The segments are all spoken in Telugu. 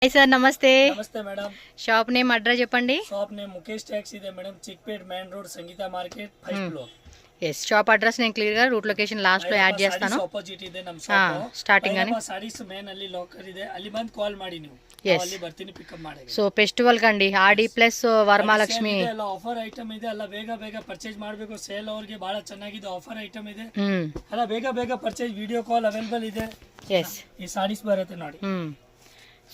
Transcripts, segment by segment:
हाय सर नमस्ते नमस्ते मैडम షాప్ నేమ్ అడ్రస్ చెప్పండి शॉप ने मुकेश टैक्स ಇದೆ madam Chickpet main road Sangeetha market 5th floor yes shop address నేను క్లియర్ గా రూట్ లొకేషన్ లాస్ట్ లో యాడ్ చేస్తాను ఆపోజిట్ ಇದೆ ನಮ್ಮ ಶಾಪ್ స్టార్టింగ్ అని ಸಾರೀಸ್ ಮೇನ್ ಅಲ್ಲಿ ಲಾಕರ್ ಇದೆ ಅಲ್ಲಿ ಬಂದು ಕಾಲ್ ಮಾಡಿ ನೀವು ಅಲ್ಲಿ ಬರ್ತೀನಿ ಪಿಕಪ್ ಮಾಡಿ సో ఫెస్టివల్ కండి ఆడి ప్లస్ వరమహాలక్ష్మి ಎಲ್ಲ ಆಫರ್ ಐಟಮ್ ಇದೆ ಎಲ್ಲ ಬೇಗ ಬೇಗ ಪರ್ಚೇಸ್ ಮಾಡಬೇಕು ಸೇಲ್ ಅವರಿಗೆ ಬಹಳ ಚೆನ್ನಾಗಿದೆ ಆಫರ್ ಐಟಮ್ ಇದೆ ಎಲ್ಲ ಬೇಗ ಬೇಗ ಪರ್ಚೇಸ್ ವಿಡಿಯೋ ಕಾಲ್ ಅವೈಲೇಬಲ್ ಇದೆ ఎస్ ಈ ಸಾರೀಸ್ ಬರುತ್ತೆ ನೋಡಿ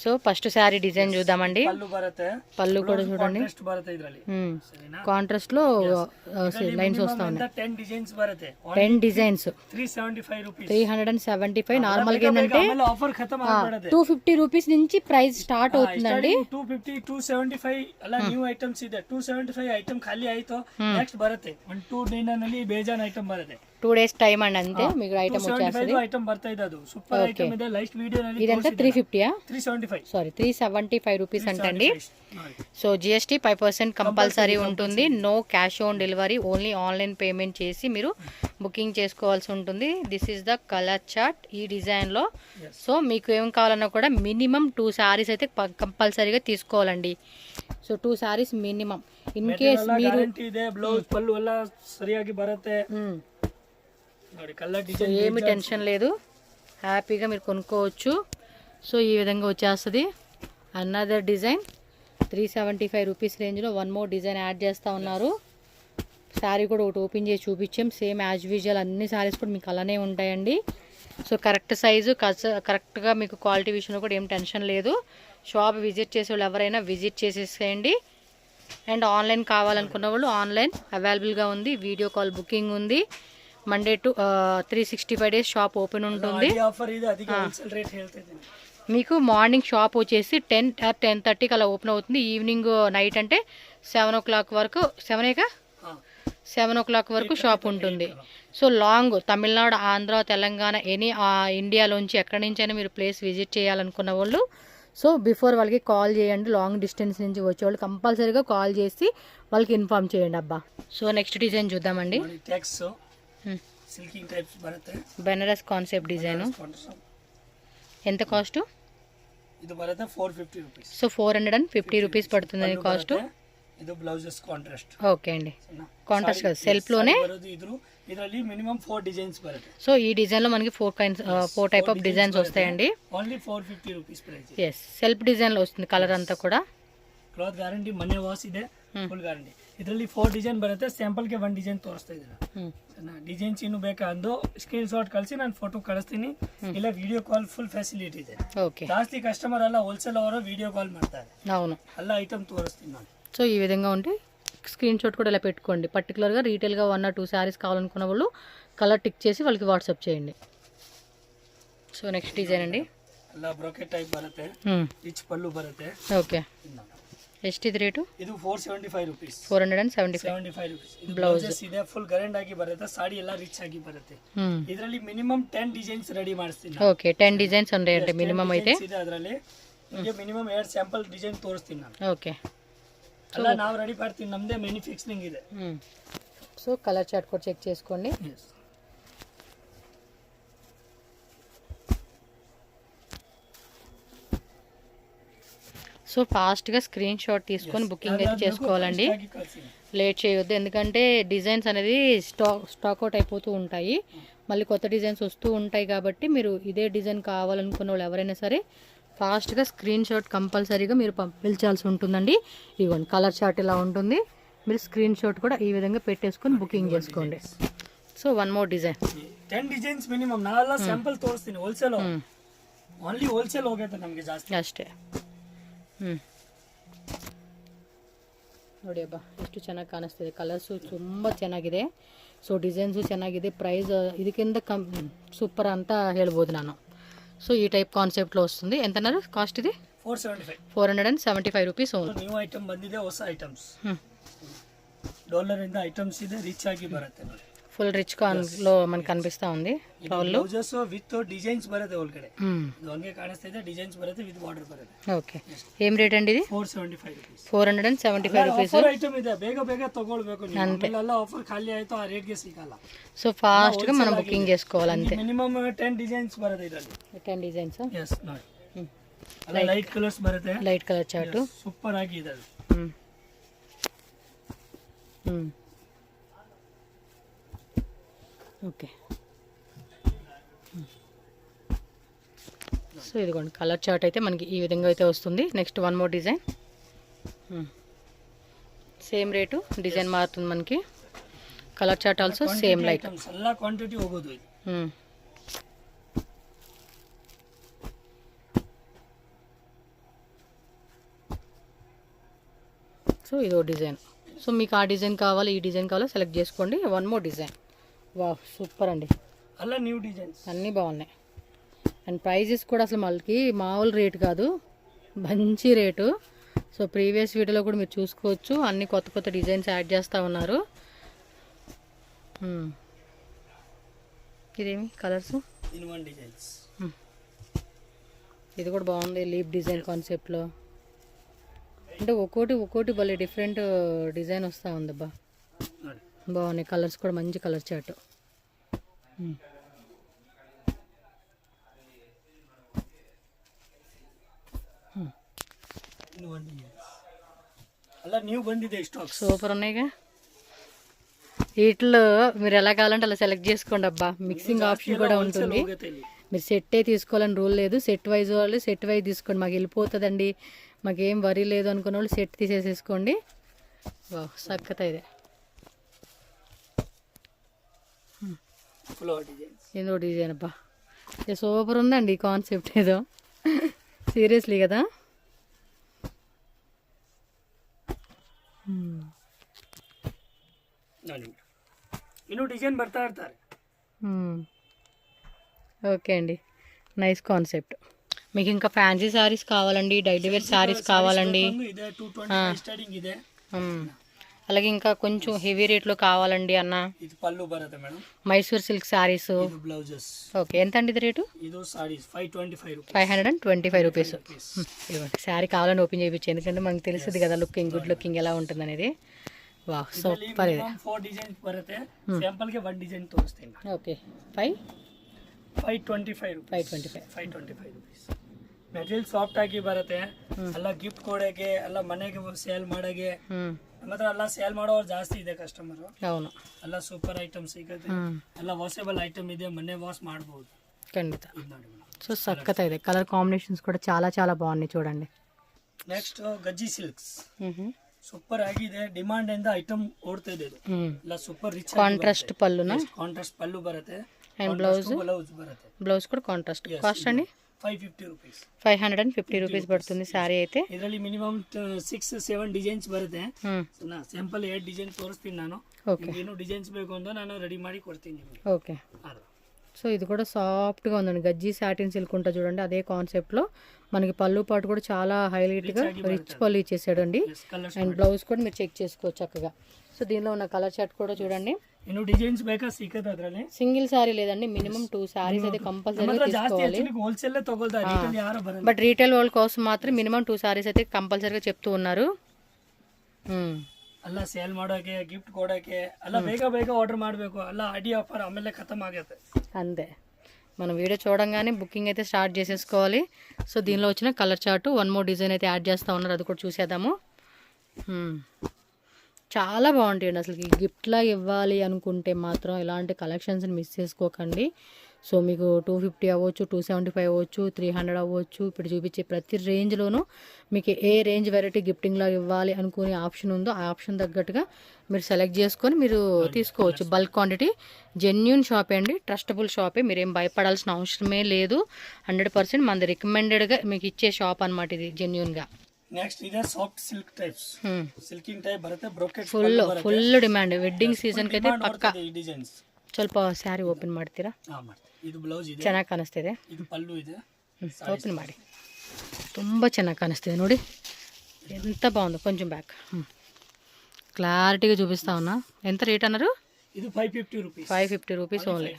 సో ఫస్ట్ శారీ డిజైన్ చూద్దామండి పల్లు బರುತ್ತೆ పల్లు కూడా చూడండి కాంట్రాస్ట్ బರುತ್ತೆ ఇద్ರಲ್ಲಿ కాంట్రాస్ట్ లో లైన్స్ వస్తా ఉన్నాయి 10 డిజైన్స్ బರುತ್ತೆ 10 డిజైన్స్ 375 రూపీస్ 375 నార్మల్ గా ఏంటంటే ఆఫర్ ఖతం ಆಗ್ಬಿಡದೆ 250 రూపీస్ నుంచి ప్రైస్ స్టార్ట్ అవుతుందండి 250 275 ಅಲ್ಲ ನ್ಯೂ ಐಟಮ್ಸ್ ಇದೆ 275 ಐಟಮ್ ಖಾಲಿ ಆಯ್ತು ನೆಕ್ಸ್ಟ್ ಬರುತ್ತೆ 1 2 ನಲ್ಲಿ ಬೇಜಾನ್ ಐಟಮ್ ಬರುತ್ತೆ 2 డేస్ టైం అండి అంతే మీకు ఐటమ్ వచ్చేస్తుంది ఐటమ్ ಬರ್ತಾ ಇದೆ ಅದು సూపర్ ఐటమ్ ಇದೆ లైస్ట్ వీడియో ನಲ್ಲಿ ఇదంతా 350 ఆ 375 సారీ 375 రూపీస్ అంటండి సో జిఎస్టీ 5% కంపల్సరీ ఉంటుంది no cash on delivery only online payment చేసి మీరు బుకింగ్ చేసుకోవాల్సి ఉంటుంది this is the colour chart ఈ డిజైన్ లో సో మీకు ఏం కావాలన్నా కూడా మినిమం 2 సారీస్ అయితే కంపల్సరీగా తీసుకోవాలండి so 2 saris minimum in case మీరు ಗ್ಯಾರಂಟಿ ಇದೆ ಬ್ಲೌಸ್ ಪಲ್ಲು ಎಲ್ಲ ಸರಿಯಾಗಿ ಬರುತ್ತೆ ನೋಡಿ కలర్ డిజైన్ ఏమి టెన్షన్ లేదు హ్యాపీగా మీరు కొనుక్కోవచ్చు సో ఈ విధంగా వచ్చేస్తుంది అనదర్ డిజైన్ 375 రూపీస్ రేంజ్లో వన్ మోర్ డిజైన్ యాడ్ చేస్తూ ఉన్నారు శారీ కూడా ఒకటి ఓపెన్ చేసి చూపించాం సేమ్ యాజ్ యూజువల్ అన్ని శారీస్ కూడా మీకు అలానే ఉంటాయండి సో కరెక్ట్ సైజు కరెక్ట్గా మీకు క్వాలిటీ విషయంలో కూడా ఏం టెన్షన్ లేదు షాప్ విజిట్ చేసే వాళ్ళు ఎవరైనా విజిట్ చేసేసేయండి అండ్ ఆన్లైన్ కావాలనుకున్న వాళ్ళు ఆన్లైన్ అవైలబుల్గా ఉంది వీడియో కాల్ బుకింగ్ ఉంది Monday to 365 days shop open ఉంటుంది మీకు మార్నింగ్ షాప్ వచ్చేసి 10 or 10:30కి అలా ఓపెన్ అవుతుంది ఈవినింగ్ నైట్ అంటే 7 o'clock వరకు 7 o'clock వరకు షాప్ ఉంటుంది so long Tamil Nadu Andhra Telangana any ఇండియాలోంచి ఎక్కడి నుంచైనా మీరు ప్లేస్ విజిట్ చేయాలనుకున్న వాళ్ళు సో బిఫోర్ వాళ్ళకి కాల్ చేయండి లాంగ్ డిస్టెన్స్ నుంచి వచ్చేవాళ్ళు కంపల్సరీగా కాల్ చేసి వాళ్ళకి ఇన్ఫార్మ్ చేయండి అబ్బా సో నెక్స్ట్ డిజైన్ చూద్దామండి సిల్కింగ్ టైప్స్ బರುತ್ತೆ బెనారస్ కాన్సెప్ట్ డిజైన్ ఎంత కాస్ట్ ఇది బರುತ್ತೆ 450 రూపీస్ సో 450 రూపీస్ పడుతుంది కాస్ట్ ఇది బ్లౌజెస్ కాంట్రాస్ట్ ఓకే అండి కాంట్రాస్ట్ కదా సెల్ఫ్ లోనే ಇದರಲ್ಲಿ మినిమం 4 డిజైన్స్ బರುತ್ತೆ సో ఈ డిజైన్ లో మనకి 4 టైప్ ఆఫ్ డిజైన్స్ వస్తాయండి only 450 rupees price yes self design లో వస్తుంది కలర్ అంతా కూడా ಕ್ಲಾತ್ ಗ್ಯಾರಂಟಿ ಮನೆ ವಾಶ್ ಇದೆ ಫುಲ್ ಗ್ಯಾರಂಟಿ ಇದರಲ್ಲಿ 4 ಡಿಸೈನ್ ಬರುತ್ತೆ ಸ್ಯಾಂಪಲ್ ಗೆ 1 ಡಿಸೈನ್ ತೋರಿಸ್ತಾ ಇದ್ದೀನಿ ಡಿಸೈನ್ಸ್ ಇನ್ನು ಬೇಕಾ ಅಂದು ಸ್ಕ್ರೀನ್ ಶಾಟ್ ಕಳಿಸಿ ನಾನು ಫೋಟೋ ಕಳಿಸ್ತೀನಿ ಇಲ್ಲ ವಿಡಿಯೋ ಕಾಲ್ ಫುಲ್ ಫೆಸಿಲಿಟಿ ಇದೆ ఓకే ಜಾಸ್ತಿ ಕಸ್ಟಮರ್ ಎಲ್ಲ ಹೋಲ್ಸೇಲ್ ಅವರು ವಿಡಿಯೋ ಕಾಲ್ ಮಾಡ್ತಾರೆ అవును ಎಲ್ಲ ಐಟಮ್ ತೋರಿಸ್ತೀನಿ ನಾನು సో ఈ విధంగా ఉంటే స్క్రీన్ షాట్ కూడా ఇలా పెట్టుకోండి పర్టికులర్గా రీటైల్గా 1 or 2 శారీస్ కావాలనుకున్న వాళ్ళు కలర్ టిక్ చేసి వాళ్ళకి వాట్సాప్ చేయండి సో నెక్స్ట్ డిజైన్ అండి ಎಲ್ಲ ಬ್ರೋಕೆಟ್ ಟೈಪ್ ಬರುತ್ತೆ ರಿಚ್ ಪಲ್ಲು ಬರುತ್ತೆ ఓకే ಎಷ್ಟು ಇದು ರೇಟು ಇದು 475 ರೂಪೀಸ್ 475 ರೂಪೀಸ್ ಬ್ಲೌಸಸ್ ಇದೆ ಫುಲ್ ಗ್ರ್ಯಾಂಡ್ ಆಗಿ ಬರುತ್ತೆ ಸಾಡಿ ಎಲ್ಲ ರಿಚ್ ಆಗಿ ಬರುತ್ತೆ ಇದರಲ್ಲಿ ಮಿನಿಮಮ್ 10 ಡಿಸೈನ್ಸ್ ರೆಡಿ ಮಾಡಿಸ್ತೀನಿ ఓకే 10 డిజైన్స్ ఉంటాయండి మినిమం అయితే ಇದೆ ಅದರಲ್ಲಿ ನಿಮಗೆ ಮಿನಿಮಮ್ 2 ಸ್ಯಾಂಪಲ್ ಡಿಸೈನ್ ತೋರಿಸ್ತೀನಿ ನಾನು ఓకే ಅಲ್ಲ ನಾವು ರೆಡಿ ಮಾಡ್ತೀನಿ ನಮ್ಮದೇ ಮ್ಯಾನುಫ್ಯಾಕ್ಚರಿಂಗ್ ಇದೆ సో కలర్ చార్ట్ కూడా చెక్ చేసుకోండి సో ఫాస్ట్గా స్క్రీన్ షాట్ తీసుకొని బుకింగ్ అయితే చేసుకోవాలండి లేట్ చేయొద్దు ఎందుకంటే డిజైన్స్ అనేది స్టాక్ అవుట్ అయిపోతూ ఉంటాయి మళ్ళీ కొత్త డిజైన్స్ వస్తూ ఉంటాయి కాబట్టి మీరు ఇదే డిజైన్ కావాలనుకున్న వాళ్ళు ఎవరైనా సరే ఫాస్ట్గా స్క్రీన్ షాట్ కంపల్సరీగా మీరు పంపించాల్సి ఉంటుందండి ఇదిగోండి కలర్ చార్ట్ ఇలా ఉంటుంది మీరు స్క్రీన్ షాట్ కూడా ఈ విధంగా పెట్టేసుకొని బుకింగ్ చేసుకోండి so 1 more design 10 designs minimum ನಾವೆಲ್ಲ ಸ್ಯಾಂಪಲ್ ತೋರಿಸ್ತೀನಿ ಹೋಲ್ಸೇಲ್ ಓನ್ಲಿ ಹೋಲ್ಸೇಲ್ ಹೋಗುತ್ತೆ ನಮಗೆ ಜಾಸ್ತಿ ಅಷ್ಟೇ ನೋಡಿ ಅಬ್ಬಾ ಎಷ್ಟು ಚೆನ್ನಾಗಿ ಕಾಣಿಸ್ತಿದೆ ಕಲರ್ಸು ತುಂಬ ಚೆನ್ನಾಗಿದೆ ಸೊ ಡಿಸೈನ್ಸು ಚೆನ್ನಾಗಿದೆ ಪ್ರೈಸ್ ಇದಕ್ಕಿಂತ ಸೂಪರ್ ಅಂತ ಹೇಳ್ಬೋದು ನಾನು సో ఈ టైప్ కాన్సెప్ట్లో వస్తుంది ఎంత అన్నారు కాస్ట్ ఇది 475 రూపీస్ న్యూ ఐటమ్ ಬಂದಿದೆ ಹೊಸ ಐಟಮ್ಸ್ ಡಾಲರ್ ಇಂದ ಐಟಮ್ಸ್ ಇದೆ ರಿಚ್ ಆಗಿ ಬರುತ್ತೆ ನೋಡಿ ఫుల్ రిచ్ లో మనకు కనిపిస్తా ఉంది బ్లౌజెస్ విత్ డిజైన్స్ బರುತ್ತೆ ಒಳಗಡೆ ಹಂಗೆ ಕಾಣಿಸ್ತಾ ಇದೆ ಡಿಸೈನ್ಸ್ ಬರುತ್ತೆ ವಿತ್ ಬಾರ್ಡರ್ ಬರುತ್ತೆ ఓకే ఏం రేట్ అండి ఇది 475 ರೂಪೀಸ್ 475 రూపీస్ ಆಫರ್ ಐಟಮ್ ಇದೆ ಬೇಗ ಬೇಗ ತಗೊಳ್ಳಬೇಕು ನೀವು ಆಮೇಲೆ ಆಫರ್ ಖಾಲಿ ಆಯ್ತು ಆ ರೇಟ್ ಗೆ ಸಿಗಲ್ಲ సో ఫాస్ట్ గా మనం బుకింగ్ చేసుకోవాలి అంతే మినిమం 10 డిజైన్స్ ಬರುತ್ತೆ ಇದರಲ್ಲಿ 10 డిజైన్స్ yes ನೋಡಿ ಅಲ್ಲ ಲೈಟ್ ಕಲರ್ಸ್ ಬರುತ್ತೆ. ಲೈಟ್ ಕಲರ್ ಚಾರ್ಟು ಸೂಪರ್ ಆಗಿದೆ ಅದು. ఓకే. సో ఇదిగోండి కలర్ చార్ట్ అయితే మనకి ఈ విధంగా అయితే వస్తుంది. Next one more design, same rate, design మారుతుంది మనకి. Colour chart also same light. ಎಲ್ಲ ಕ್ವಾಂಟಿಟಿ ಹೋಗೋದು ಇದು. సో ఇదో డిజైన్. సో మీకు ఆ డిజైన్ కావాలి, ఈ డిజైన్ కావాలో సెలెక్ట్ చేసుకోండి. One more design. Wow super అండి, అలా న్యూ డిజైన్స్ అన్నీ బాగున్నాయి. అండ్ ప్రైజెస్ కూడా అసలు మనకి మామూలు రేటు కాదు, మంచి రేటు. సో ప్రీవియస్ వీడియోలో కూడా మీరు చూసుకోవచ్చు, అన్ని కొత్త కొత్త డిజైన్స్ యాడ్ చేస్తూ ఉన్నారు. ఇదేమి కలర్స్, ఇన్ వన్ డిజైన్స్. ఇది కూడా బాగుంది, లీప్ డిజైన్ కాన్సెప్ట్లో. అంటే ఒక్కోటి భలే డిఫరెంట్ డిజైన్ వస్తూ ఉందబ్బా, బాగున్నాయి. కలర్స్ కూడా మంచి కలర్ చార్ట్. అలా న్యూ ಬಂದಿದೆ స్టాక్. సూపర్ ఉన్నాయిగా. వీటిలో మీరు ఎలా కావాలంటే అలా సెలెక్ట్ చేసుకోండి అబ్బా. మిక్సింగ్ ఆప్షన్ కూడా ఉంటుంది. మీరు సెట్టే తీసుకోవాలని రూల్ లేదు. సెట్ వైజ్ వాళ్ళు సెట్ వైజ్ తీసుకోండి. మాకు వెళ్ళిపోతుందండి, మాకేం వరీ లేదు అనుకున్న వాళ్ళు సెట్ తీసేసేసుకోండి. వా సక్కత ఇదే. ఏదో డిజైన్ అబ్బా, ఇది సూపర్ ఉందండి ఈ కాన్సెప్ట్. ఏదో సీరియస్లీ కదా. ಇನ್ನೂ ಡಿಸೈನ್ ಬರ್ತಾ ಇರ್ತಾರೆ. ఓకే అండి, నైస్ కాన్సెప్ట్. మీకు ఇంకా ఫ్యాన్సీ శారీస్ కావాలండి, డైలీ వేర్ శారీస్ కావాలండి, అలాగే ఇంకా కొంచెం హెవీ రేట్లో కావాలండి అన్న, ఇది పళ్ళు బರುತ್ತೆ madam. Mysore silk saris, blouses. Okay, ఎంత అండి ఇది రేటు? ఇది సారీస్ 525 రూపీస్. ఇదిగోండి శారీ కావాలని ఓపెన్ చేయించు, ఎందుకంటే మనకు తెలుస్తుంది కదా లుకింగ్, గుడ్ లుకింగ్ ఎలా ఉంటుంది అనేది. Wow super. ఇది 4 డిజైన్స్ ಬರುತ್ತೆ. ಸ್ಯಾಂಪಲ್ ಗೆ 1 ಡಿಸೈನ್ ತೋರಿಸ್ತೀನಿ. Okay, 525 rupees. ಮೆಟೀರಿಯಲ್ ಸಾಫ್ಟ್ ಆಗಿ ಬರುತ್ತೆ. ಎಲ್ಲ ಗಿಫ್ಟ್ ಕೊಡೋಕೆ, ಎಲ್ಲ ಮನೆಗೆ ಸೇಲ್ ಮಾಡೋಕೆ, ಮಾತ್ರ ಎಲ್ಲ ಸೇಲ್ ಮಾಡೋರು ಜಾಸ್ತಿ ಇದೆ ಕಸ್ಟಮರ್. అవును, ಎಲ್ಲ ಸೂಪರ್ ಐಟಮ್ ಸಿಗುತ್ತೆ. ಎಲ್ಲ ವಾಷೇಬಲ್ ಐಟಮ್ ಇದೆ, ಮನೆ ವಾಶ್ ಮಾಡಬಹುದು ಖಂಡಿತ. సో సక్కత ಇದೆ. కలర్ కాంబినేషన్స్ కూడా చాలా చాలా బాగున్నాయి చూడండి. ನೆಕ್ಸ್ಟ್ ಗಜ್ಜಿ ಸಿಲ್ಕ್ಸ್ ಸೂಪರ್ ಆಗಿದೆ. ಡಿಮಾಂಡ್ ಇಂದ ಐಟಮ್ ಓಡ್ತಾ ಇದೆ. ಎಲ್ಲ ಸೂಪರ್ ರಿಚ್ కాంట్రాస్ట్ పళ్ళునా, ಕಾಂಟ್ರಾಸ್ಟ್ ಪಲ್ಲು ಬರುತ್ತೆ. అండ్ బ్లౌజ్ ಬರುತ್ತೆ. బ్లౌజ్ కూడా కాంట్రాస్ట్. కాస్ట్ అండి 550 ರೂಪೀಸ್. 550 రూపీస్ పడుతుంది శారీ అయితే. ಇದರಲ್ಲಿ ಮಿನಿಮಮ್ 6-7 ಡಿಸೈನ್ಸ್ ಬರುತ್ತೆ. ಸ್ಯಾಂಪಲ್ 8 ಡಿಸೈನ್ ತೋರಿಸ್ತೀನಿ ನಾನು. ಏನು ಡಿಸೈನ್ಸ್ ಬೇಕು ಅಂತ ನಾನು ರೆಡಿ ಮಾಡಿ ಕೊಡ್ತೀನಿ ನಿಮಗೆ. ఓకే. సో ఇది కూడా సాఫ్ట్గా ఉందండి, గజ్జి సాటిన్ సిల్క్ ఉంటుంది చూడండి, అదే కాన్సెప్ట్లో మనకి పళ్ళు పాటు కూడా చాలా హైలైట్గా రిచ్ పళ్ళు ఇచ్చేసాడు అండి. అండ్ బ్లౌజ్ కూడా మీరు చెక్ చేసుకోవచ్చు చక్కగా. సో దీనిలో ఉన్న కలర్ చార్ట్ కూడా చూడండి. ಇನ್ನು ಡಿಸೈನ್ಸ್ ಬೇಕಾ ಸಿಕ್ಕತ್ತೆ ಅದರಲ್ಲಿ. సింగిల్ సారీ లేదండి, మినిమం 2 సారీస్ అయితే కంపల్సరీగా తీసుకోవాలి. హోల్సేల్ తగొల్తారు, రిటైల్ ಯಾರು ಬರಲ್ಲ. బట్ రీటైల్ వాళ్ళ కోసం మాత్రం మినిమం 2 సారీస్ అయితే కంపల్సరీగా చెప్తూ ఉన్నారు. ಎಲ್ಲ ಸೇಲ್ ಮಾಡೋಕೆ, ಗಿಫ್ಟ್ ಕೊಡೋಕೆ, ಎಲ್ಲ ಬೇಗ ಆರ್ಡರ್ ಮಾಡಬೇಕು. ಎಲ್ಲ ಐಡಿ ಆಫರ್ ಆಮೇಲೆ ಖತಮ್ ಆಗುತ್ತೆ. అంతే, మనం వీడియో చూడంగానే బుకింగ్ అయితే స్టార్ట్ చేసేసుకోవాలి. సో దీనిలో వచ్చిన కలర్ చార్ట్ 1 మోర్ డిజైన్ అయితే యాడ్ చేస్తూ ఉన్నారు, అది కూడా చూసేద్దాము. చాలా బాగుంటాయండి అసలు. గిఫ్ట్లా ఇవ్వాలి అనుకుంటే మాత్రం ఇలాంటి కలెక్షన్స్ని మిస్ చేసుకోకండి. సో మీకు 250 అవ్వచ్చు, 275 అవ్వచ్చు, 300 అవ్వచ్చు. ఇప్పుడు చూపించే ప్రతి రేంజ్లోనూ మీకు ఏ రేంజ్ వెరైటీ గిఫ్టింగ్లా ఇవ్వాలి అనుకునే ఆప్షన్ ఉందో ఆ ఆప్షన్ తగ్గట్టుగా మీరు సెలెక్ట్ చేసుకొని మీరు తీసుకోవచ్చు. బల్క్ క్వాంటిటీ, జెన్యూన్ షాపే అండి, ట్రస్టబుల్ షాపే, మీరేం భయపడాల్సిన అవసరమే లేదు. 100% మనది రికమెండెడ్గా మీకు ఇచ్చే షాప్ అనమాట ఇది, జెన్యూన్గా. నెక్స్ట్ ఇదే సాఫ్ట్ సిల్క్ టైప్స్, సిల్కింగ్ టైప్ బರುತ್ತೆ. ಬ್ರೊಕೆಟ್ ಫುಲ್ ಡಿಮ್ಯಾಂಡ್ ವೆಡ್ಡಿಂಗ್ ಸೀಸನ್ಗೆ అయితే ಪಕ್ಕ. ಈ ಡಿಸೈನ್ಸ್ ಸ್ವಲ್ಪ ಸ್ಯಾರಿ ಓಪನ್ ಮಾಡ್ತೀರಾ? ಇದು ಬ್ಲೌಸ್ ಇದೆ, ಚೆನ್ನಾಗಿ ಕಾಣಿಸ್ತಿದೆ. ಇದು ಪಲ್ಲು ಇದೆ, ಓಪನ್ ಮಾಡಿ. ತುಂಬ ಚೆನ್ನಾಗಿ ಕಾಣಿಸ್ತಿದೆ ನೋಡಿ, ఎంత బాగుందో. కొంచెం బ్యాక్ క్లారిటీగా చూపిస్తా ఉన్నా. ఎంత రేట్ అన్నారు? ಇದು 550 rupees. 550 rupees only.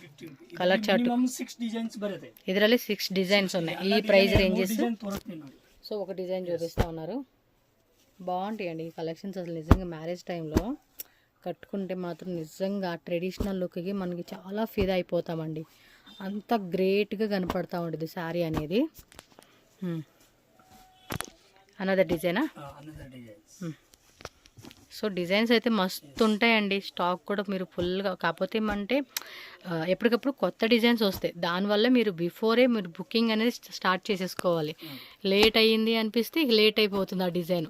Colour chart minimum 6 designs ಬರುತ್ತೆ. ಇದರಲ್ಲಿ 6 డిజైన్స్ ఉన్నాయి ఈ ప్రైస్ రేంజెస్. ತೋರಿಸ್ತೀನಿ ನೋಡಿ. సో ఒక డిజైన్ చూపిస్తూ ఉన్నారు, బాగుంటాయండి ఈ కలెక్షన్స్. అసలు నిజంగా మ్యారేజ్ టైంలో కట్టుకుంటే మాత్రం నిజంగా ట్రెడిషనల్ లుక్కి మనకి చాలా ఫిదా అయిపోతామండి. అంత గ్రేట్గా కనపడతా ఉంటుంది శారీ అనేది. అనదర్ డిజైనా? Another designs. సో డిజైన్స్ అయితే మస్తు ఉంటాయండి. స్టాక్ కూడా మీరు ఫుల్గా, కాకపోతే ఏమంటే ఎప్పటికప్పుడు కొత్త డిజైన్స్ వస్తాయి. దానివల్ల మీరు బిఫోరే మీరు బుకింగ్ అనేది స్టార్ట్ చేసేసుకోవాలి. లేట్ అయ్యింది అనిపిస్తే లేట్ అయిపోతుంది ఆ డిజైన్.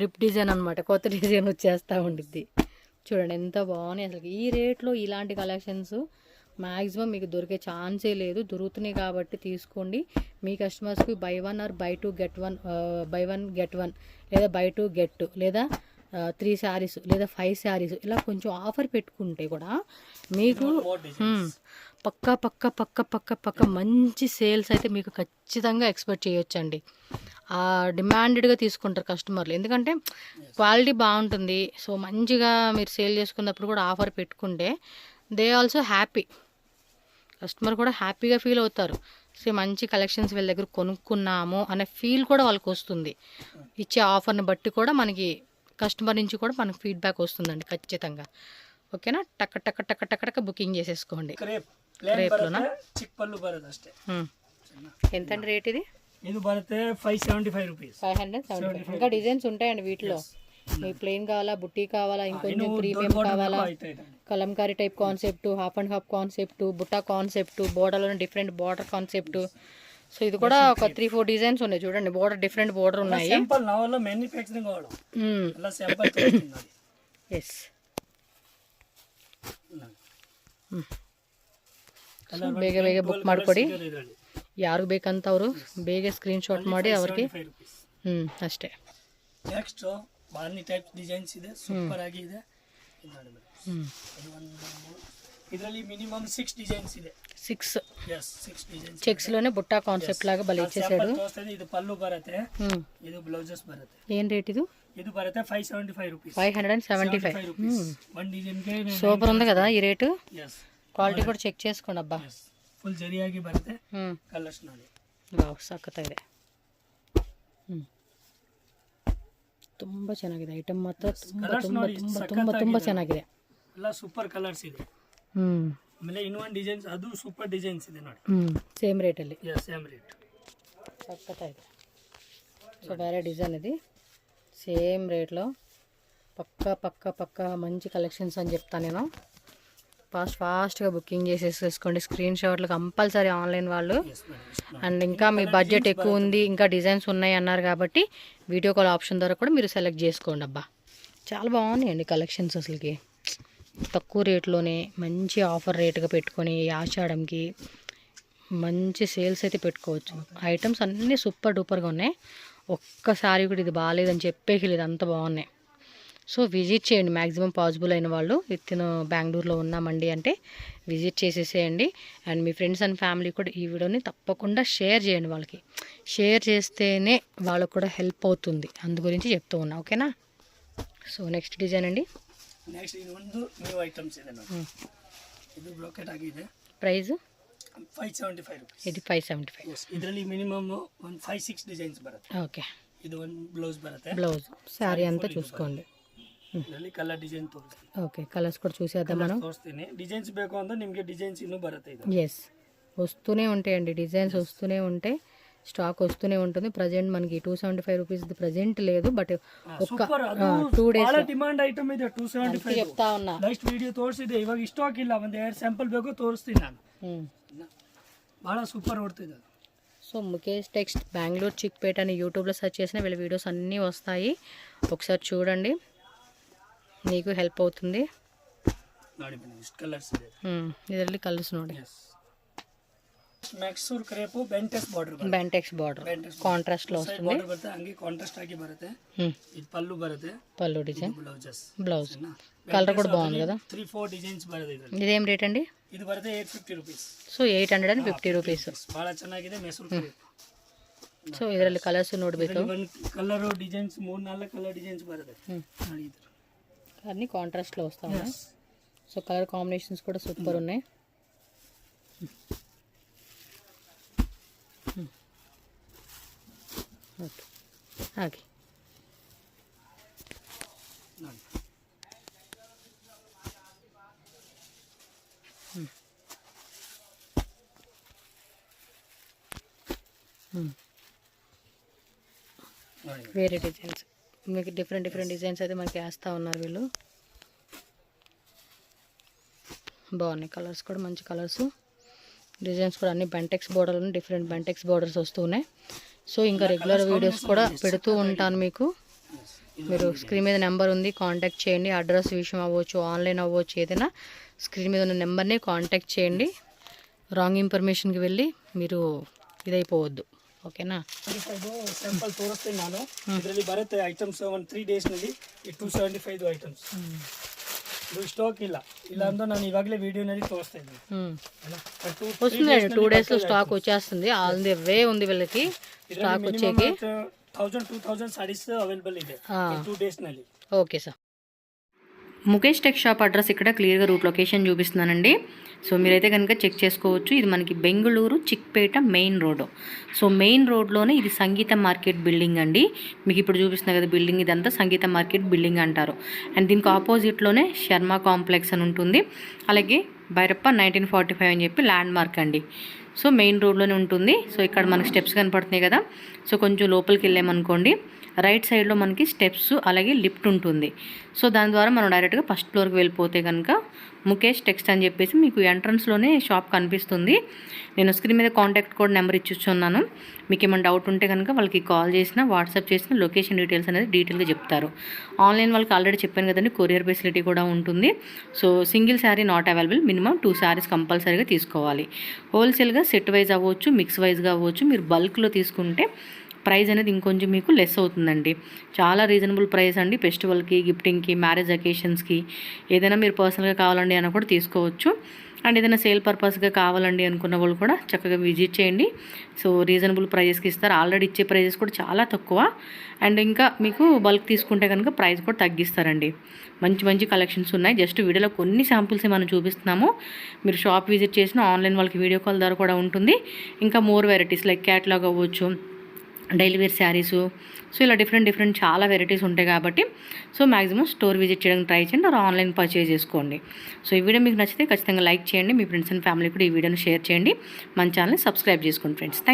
రిప్ డిజైన్ అనమాట, కొత్త డిజైన్ వచ్చేస్తూ ఉండిద్ది. చూడండి ఎంత బాగున్నాయి అసలు. ఈ రేట్లో ఇలాంటి కలెక్షన్స్ మ్యాక్సిమం మీకు దొరికే ఛాన్సే లేదు. దొరుకుతున్నాయి కాబట్టి తీసుకోండి. మీ కస్టమర్స్కి buy 1 or buy 2 get 1, buy 1 get 1 లేదా బై 2 గెట్ 2 లేదా 3 శారీస్ లేదా 5 శారీస్ ఇలా కొంచెం ఆఫర్ పెట్టుకుంటే కూడా మీకు పక్కా పక్కా పక్క పక్క పక్క మంచి సేల్స్ అయితే మీకు ఖచ్చితంగా ఎక్స్పెక్ట్ చేయొచ్చండి. డిమాండెడ్గా తీసుకుంటారు కస్టమర్లు, ఎందుకంటే క్వాలిటీ బాగుంటుంది. సో మంచిగా మీరు సేల్ చేసుకున్నప్పుడు కూడా ఆఫర్ పెట్టుకుంటే దే ఆల్సో హ్యాపీ, కస్టమర్ కూడా హ్యాపీగా ఫీల్ అవుతారు. సో మంచి కలెక్షన్స్ వీళ్ళ దగ్గర కొనుక్కున్నాము అనే ఫీల్ కూడా వాళ్ళకి వస్తుంది. ఇచ్చే ఆఫర్ని బట్టి కూడా మనకి కస్టమర్ నుంచి కూడా మనకు ఫీడ్బ్యాక్ వస్తుందండి ఖచ్చితంగా. ఓకేనా? టక్క టక్క టక్క టక్క టక్క బుకింగ్ చేసేసుకోండి. రేపులోనా? ఎంతండి రేట్ ఇది? ఇది బರುತ್ತೆ 575 రూపీస్. 575. ఇంకా డిజైన్స్ ఉంటాయండి వీటిలో. మీ ప్లెయిన్ కావాలా, బుట్టి కావాలా, ఇంకొంచెం ప్రీమియం కావాలా, kalamkari type concept, half and half concept, బుట్టా కాన్సెప్ట్, బోర్డర్లో డిఫరెంట్ బోర్డర్ కాన్సెప్ట్. సో ఇది కూడా ఒక 3-4 డిజైన్స్ ఉన్నాయి చూడండి. బోర్డర్ డిఫరెంట్ బోర్డర్ ఉన్నాయి. ఎస్. ಬೇಗ ಬೇಗ ಬುಕ್ ಮಾಡಿಕೊಡಿ. ಯಾರಿಗೆ ಬೇಕಂತವರು ಬೇಗ ಸ್ಕ್ರೀನ್ ಶಾಟ್ ಮಾಡಿ ಅವ್ರಿಗೆ. ಅಷ್ಟೇ. ನೆಕ್ಸ್ಟ್ ಬಾರ್ನಿ ಟೈಪ್ ಡಿಸೈನ್ಸ್ ಇದೆ, ಸೂಪರ್ ಆಗಿ ಇದೆ. ಇದರಲ್ಲಿ ಮಿನಿಮಮ್ 6 ಡಿಸೈನ್ಸ್ ಇದೆ. 6 ಡಿಸೈನ್ಸ್. ಚೆಕ್ಸ್ లోనే బుట్టా కాన్సెప్ట్ లాగా బలి ఇచ్చేసాడు. ఇది పల్లు బರುತ್ತೆ, ఇది బ్లౌజెస్ బರುತ್ತೆ. ఏం రేట్ ఇది? ఇది బರುತ್ತೆ 575 రూపీస్. 575 రూపీస్. వన్ డిజైన్ ಗೆ సూపర్ ఉంది కదా ఈ రేటు. ಕ್ವಾಲಿಟಿ ಕೂಡ ಚೆಕ್ చేసుకోండి ಅಬ್ಬಾ. ಫುಲ್ ಜರಿಯಾಗಿ ಬರುತ್ತೆ. ಕಲರ್ಸ್ ನೋಡಿ. ವಾವ್, ಸಖತ್ತಾಗಿದೆ. ತುಂಬಾ ಚೆನ್ನಾಗಿದೆ ಐಟಮ್ ಮಾತ್ರ. ತುಂಬಾ ತುಂಬಾ ತುಂಬಾ ತುಂಬಾ ತುಂಬಾ ಚೆನ್ನಾಗಿದೆ. ಎಲ್ಲ ಸೂಪರ್ ಕಲರ್ಸ್ ಇದೆ. ಆಮೇಲೆ ಇನ್ನೊಂದು ಡಿಸೈನ್ಸ್, ಅದು ಸೂಪರ್ ಡಿಸೈನ್ಸ್ ಇದೆ ನೋಡಿ. ಸೇಮ್ ರೇಟ್ ಅಲ್ಲಿ. Same rate. సక్కతాಗಿದೆ. సో వేరే డిజైన్ ఇది, సేమ్ రేట్లో పక్కా పక్కా పక్కా మంచి కలెక్షన్స్ అని చెప్తాను నేను. ఫాస్ట్గా బుకింగ్ చేసేసుకోండి. స్క్రీన్ షాట్లు కంపల్సరీ ఆన్లైన్ వాళ్ళు. అండ్ ఇంకా మీ బడ్జెట్ ఎక్కువ ఉంది, ఇంకా డిజైన్స్ ఉన్నాయి అన్నారు కాబట్టి వీడియో కాల్ ఆప్షన్ ద్వారా కూడా మీరు సెలెక్ట్ చేసుకోండి. అబ్బా చాలా బాగున్నాయండి కలెక్షన్స్. అసలుకి తక్కువ రేట్లోనే మంచి ఆఫర్ రేటుగా పెట్టుకొని ఆషాఢంకి మంచి సేల్స్ అయితే పెట్టుకోవచ్చు. ఐటమ్స్ అన్నీ సూపర్ డూపర్గా ఉన్నాయి. ఒక్కసారి కూడా ఇది బాగాలేదని చెప్పేకి లేదు, అంత బాగున్నాయి. సో విజిట్ చేయండి మ్యాక్సిమం పాసిబుల్ అయిన వాళ్ళు. విత్తిన్ బెంగళూరులో ఉన్నామండి అంటే విజిట్ చేసేసేయండి. And me friends and family కూడా ఈ వీడియోని తప్పకుండా షేర్ చేయండి. వాళ్ళకి షేర్ చేస్తేనే వాళ్ళకు కూడా హెల్ప్ అవుతుంది, అందు గురించి చెప్తూ ఉన్నా. ఓకేనా? సో నెక్స్ట్ డిజైన్ అండి. ನೆಕ್ಸ್ಟ್ ಇನ್ನೊಂದು ನ್ಯೂ ಐಟಮ್ಸ್ ಇದೆ ನೋಡಿ. ಇದು ಬ್ರೋಕೆಟ್ ಆಗಿದೆ. Price 575 rupees. ಇದು 575. ಇದರಲ್ಲಿ ಮಿನಿಮಮ್ ಒಂದು 5-6 ಡಿಸೈನ್ಸ್ ಬರುತ್ತೆ. ಓಕೆ. ಇದು ಒಂದು ಬ್ಲೌಸ್ ಬರುತ್ತೆ. ಬ್ಲೌಸ್ ಸಾರಿ ಅಂತ చూసుకోండి. ಇದರಲ್ಲಿ ಕಲರ್ ಡಿಸೈನ್ ತೋರಿಸ್ತೀನಿ. ಓಕೆ, ಕಲರ್ಸ್ ಕೂಡ చూసేద్దాం మనం. ತೋರಿಸ್ತೀನಿ. ಡಿಸೈನ್ಸ್ ಬೇಕು ಅಂದ್ರೆ ನಿಮಗೆ ಡಿಸೈನ್ಸ್ ಇನ್ನೂ ಬರುತ್ತೆ. ಇದು ఎస్, వస్తూనే ఉంటాయండి డిజైన్స్, వస్తూనే ఉంటాయి, స్టాక్ వస్తూనే ఉంటుంది. ప్రజెంట్ మనకి 275 రూపీస్ ప్రజెంట్ లేదు, బట్ ఒక్క 2 days ಡಿಮಾಂಡ್ ಐಟಮ್ ಇದೆ. 275 చెప్తా ఉన్నా. ನೆಕ್ಸ್ಟ್ ವಿಡಿಯೋ ತೋರಿಸಿದೆ, ಇವಾಗ ಸ್ಟಾಕ್ ಇಲ್ಲ. ಒಂದು 2 ಸ್ಯಾಂಪಲ್ ಬೇಕು, ತೋರಿಸ್ತೀನಿ ನಾನು. ಬಹಳ సూపర్ ఓడుతుంది. సో ముఖేష్ టెక్స్ట్ బెంగళూరు చిక్పేట అని యూట్యూబ్లో సెర్చ్ చేసిన వీళ్ళ వీడియోస్ అన్నీ వస్తాయి, ఒకసారి చూడండి, మీకు హెల్ప్ అవుతుంది. ಇದರಲ್ಲಿ ಕಲರ್ಸ್ ನೋಡಿ. ಮ್ಯಾಕ್ಸೂರ್ crepe bentex border. Bentex border contrast లో వస్తుంది. ಬರುತ್ತೆ, ಹಂಗೆ ಕಾಂಟ್ರಾಸ್ಟ್ ಆಗಿ ಬರುತ್ತೆ. ಇದು ಪಲ್ಲು ಬರುತ್ತೆ, పల్లు డిజైన్, ಬ್ಲೌಸ್. కలర్ కూడా బాగుంది కదా. 3-4 డిజైన్స్ ಬರುತ್ತೆ ಇದರಲ್ಲಿ. ఇదేం రేట్ అండి? ಇದು ಬರುತ್ತೆ 850 ರೂಪೀಸ್. So 850 rupees. ಬಹಳ ಚೆನ್ನಾಗಿದೆ ಮೆಸೂರ್ ಕ್ರೇಪ್. ಸೊ ಇದರಲ್ಲಿ ಕಲರ್ಸ್ ನೋಡಬೇಕು. ಕಲರ್ ಡಿಸೈನ್ಸ್ 3-4 ಕಲರ್ ಡಿಸೈನ್ಸ್ ಬರುತ್ತೆ ನೋಡಿ. ಇದು అన్ని కాంట్రాస్ట్ లో వస్తాయి. సో కలర్ కాంబినేషన్స్ కూడా సూపర్ ఉన్నాయి. ఓకే, ಹಾಗೆ వేరే డిజైన్స్ మీకు డిఫరెంట్ డిజైన్స్ అయితే మనకి వేస్తూ ఉన్నారు వీళ్ళు. బాగున్నాయి కలర్స్ కూడా, మంచి కలర్స్. డిజైన్స్ కూడా అన్ని బెంటెక్స్ బోర్డర్లు, డిఫరెంట్ బెంటెక్స్ బోర్డర్స్ వస్తూ ఉన్నాయి. సో ఇంకా రెగ్యులర్ వీడియోస్ కూడా పెడుతూ ఉంటాను మీకు. మీరు స్క్రీన్ మీద నెంబర్ ఉంది, కాంటాక్ట్ చేయండి. అడ్రస్ విషయం అవ్వచ్చు, ఆన్లైన్ అవ్వచ్చు, ఏదైనా స్క్రీన్ మీద ఉన్న నెంబర్ని కాంటాక్ట్ చేయండి. రాంగ్ ఇన్ఫర్మేషన్కి వెళ్ళి మీరు ಇದಾಯಿಪೋವದ್ದು. ಓಕೆನಾ? ಸ್ಯಾಂಪಲ್ ತೋರಿಸ್ತೀನಿ ನಾನು. ಇದರಲ್ಲಿ ಬರುತ್ತೆ ಐಟಮ್ಸ್ ಒಂದು 3 ಡೇಸ್ನಲ್ಲಿ 275 ಐಟಮ್ಸ್. ಇದು ಸ್ಟಾಕ್ ಇಲ್ಲ ಅಂದ್ರೆ ನಾನು ಇವಾಗಲೇ ವಿಡಿಯೋನಲ್ಲಿ ತೋರಿಸ್ತಾ ಇದ್ದೀನಿ. వస్తుంది 2 డేస్లో స్టాక్ వచ్చేస్తుంది. ఆల్ ది వే ఉంది వీళ్ళకి స్టాక్ వచ్చేకి. 1000-2000 సారీస్ అవైలబుల్ ಇದೆ 2 డేస్ನಲ್ಲಿ. Okay sir. Mukesh Tex shop address ఇక్కడ క్లియర్గా రూట్ లొకేషన్ చూపిస్తున్నానండి. సో మీరైతే కనుక చెక్ చేసుకోవచ్చు. ఇది మనకి Bengaluru Chickpet main road. So main రోడ్లోనే ఇది సంగీత మార్కెట్ బిల్డింగ్ అండి. మీకు ఇప్పుడు చూపిస్తున్నా కదా బిల్డింగ్, ఇదంతా సంగీత మార్కెట్ బిల్డింగ్ అంటారు. అండ్ దీనికి ఆపోజిట్లోనే శర్మ కాంప్లెక్స్ అని ఉంటుంది. అలాగే భైరప్ప 1945 అని చెప్పి ల్యాండ్ మార్క్ అండి. సో మెయిన్ రోడ్లోనే ఉంటుంది. సో ఇక్కడ మనకి స్టెప్స్ కనపడుతున్నాయి కదా. సో కొంచెం లోపలికి వెళ్ళామనుకోండి, రైట్ సైడ్లో మనకి స్టెప్స్ అలాగే లిఫ్ట్ ఉంటుంది. సో దాని ద్వారా మనం డైరెక్ట్గా ఫస్ట్ ఫ్లోర్కి వెళ్ళిపోతే కనుక ముఖేష్ టెక్స్ట్ అని చెప్పేసి మీకు ఎంట్రన్స్లోనే షాప్ కనిపిస్తుంది. నేను స్క్రీన్ మీద కాంటాక్ట్ కోడ్ నెంబర్ ఇచ్చిస్తున్నాను. మీకు ఏమైనా డౌట్ ఉంటే కనుక వాళ్ళకి కాల్ చేసినా వాట్సాప్ చేసిన లొకేషన్ డీటెయిల్స్ అనేది డీటెయిల్గా చెప్తారు. ఆన్లైన్ వాళ్ళకి ఆల్రెడీ చెప్పాను కదండి, కొరియర్ ఫెసిలిటీ కూడా ఉంటుంది. So single sari not available, minimum 2 saris కంపల్సరీగా తీసుకోవాలి. హోల్సేల్గా సెట్ వైజ్ అవ్వచ్చు, మిక్స్ వైజ్గా అవ్వచ్చు. మీరు బల్క్లో తీసుకుంటే ప్రైస్ అనేది ఇంకొంచెం మీకు లెస్ అవుతుందండి. చాలా రీజనబుల్ ప్రైస్ అండి. ఫెస్టివల్కి, గిఫ్టింగ్కి, మ్యారేజ్ అకేషన్స్కి ఏదైనా మీరు పర్సనల్గా కావాలండి అని కూడా తీసుకోవచ్చు. అండ్ ఏదైనా సేల్ పర్పస్గా కావాలండి అనుకున్న వాళ్ళు కూడా చక్కగా విజిట్ చేయండి. సో రీజనబుల్ ప్రైజెస్కి ఇస్తారు. ఆల్రెడీ ఇచ్చే ప్రైజెస్ కూడా చాలా తక్కువ. అండ్ ఇంకా మీకు బల్క్ తీసుకుంటే కనుక ప్రైస్ కూడా తగ్గిస్తారండి. మంచి మంచి కలెక్షన్స్ ఉన్నాయి. జస్ట్ వీడియోలో కొన్ని శాంపుల్స్ మనం చూపిస్తున్నాము. మీరు షాప్ విజిట్ చేసిన ఆన్లైన్ వాళ్ళకి వీడియో కాల్ ద్వారా కూడా ఉంటుంది. ఇంకా మోర్ వెరైటీస్ లైక్ క్యాటలాగ్ అవ్వచ్చు, డైలీ వేర్ శారీసు, సో ఇలా డిఫరెంట్ చాలా వెరైటీస్ ఉంటాయి కాబట్టి సో మ్యాక్సిమం స్టోర్ విజిట్ చేయడానికి ట్రై చేయండి, ఆర్ ఆన్లైన్ పర్చేజ్ చేసుకోండి. సో ఈ వీడియో మీకు నచ్చితే ఖచ్చితంగా లైక్ చేయండి. మీ ఫ్రెండ్స్ అండ్ ఫ్యామిలీ కూడా ఈ వీడియోని షేర్ చేయండి. మన ఛానల్ని సబ్స్క్రైబ్ చేసుకోండి ఫ్రెండ్స్. థ్యాంక్